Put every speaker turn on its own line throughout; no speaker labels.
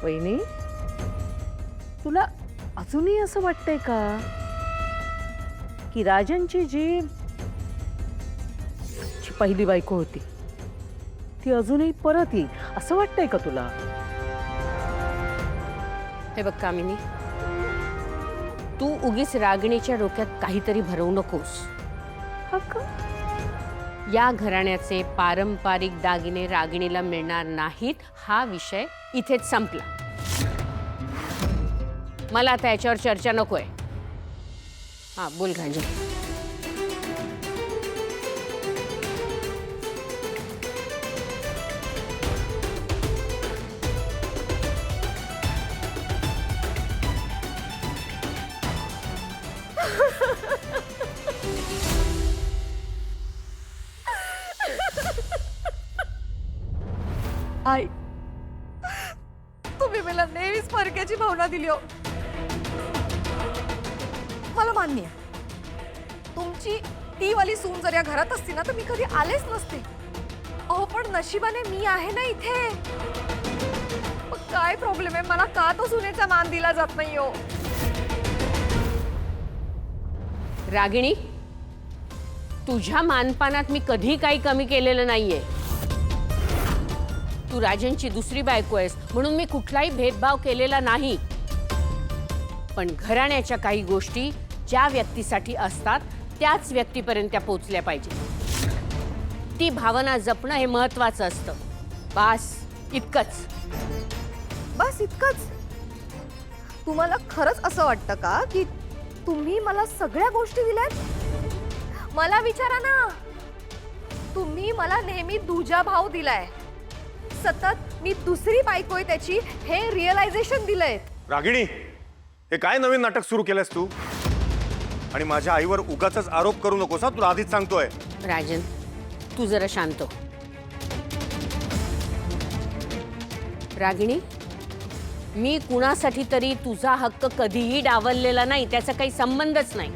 वहिनी, तुला अजूनही असं वाटतंय का की राजनची जी पहिली बायको होती ती अजूनही परत येईल असं वाटतंय का तुला?
हे बघ कामिनी, तू उगीच रागिणीच्या डोक्यात काहीतरी भरवू नकोस.
हा का?
या घराण्याचे पारंपरिक दागिने रागिणीला मिळणार नाहीत, हा विषय इथेच संपला. मला आता याच्यावर चर्चा नकोय. हा बोल गांजे.
आई, तुम्ही मला नेहमीच फरक्याची भावना दिली हो. मला मान्य आहे. तुमची ती वाली सून जर या घरात असती ना तर मी कधी आलेच नसते. अहो पण नशिबाने मी आहे ना इथे. मग काय प्रॉब्लेम आहे? मला का तो सुनेचा मान दिला जात नाही हो?
रागिणी, तुझ्या मानपानात मी कधी काही कमी केलेलं नाहीये. तू राजनची दुसरी बायको आहेस म्हणून मी कुठलाही भेदभाव केलेला नाही. पण घराण्याच्या काही गोष्टी ज्या व्यक्तीसाठी असतात त्याच व्यक्तीपर्यंत त्या पोहोचल्या पाहिजे. ती भावना जपणं हे महत्त्वाचं असतं. बस इतकंच.
बस इतकंच? तुम्हाला खरंच असं वाटतं का की तुम्ही मला सगळ्या गोष्टी दिल्यात? मला विचारा ना. तुम्ही मला नेहमी दुजा भाव दिलाय. सतत मी दुसरी बायको आहे त्याची हे रिअलायझेशन दिलंय.
रागिणी, हे काय नवीन नाटक सुरू केलंस तू? आणि माझ्या आईवर उगाचच आरोप करू नकोस, तुला आधीच सांगतोय.
राजन, तू जरा शांत हो. रागिणी, मी कुणासाठी तरी तुझा हक्क कधीही डावललेला नाही, त्याचा काही संबंधच नाही.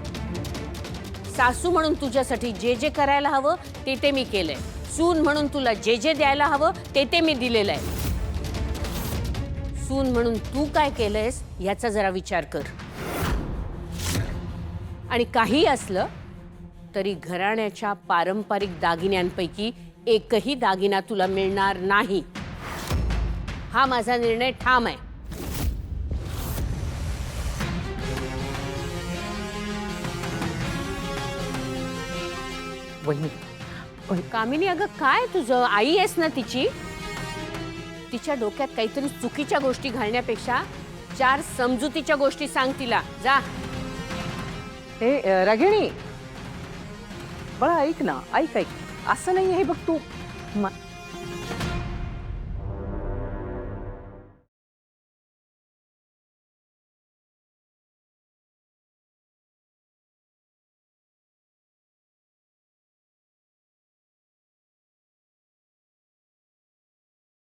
सासू म्हणून तुझ्यासाठी जे जे करायला हवं ते मी केलंय. सून म्हणून तुला जे जे द्यायला हवं ते मी दिलेलं आहे. सून म्हणून तू काय केलंयस याचा जरा विचार कर. आणि काही असलं तरी घराण्याच्या पारंपरिक दागिन्यांपैकी एकही दागिना तुला मिळणार नाही. हा माझा निर्णय ठाम आहे.
वहिनी,
कामिनी, अगं काय तुझं? आई आहेस ना तिची. तिच्या डोक्यात काहीतरी चुकीच्या गोष्टी घालण्यापेक्षा 4 समजुतीच्या गोष्टी सांग तिला. जा.
हे रागिणी, बळा ऐक ना, ऐक ऐक. असं नाही आहे बघ तू.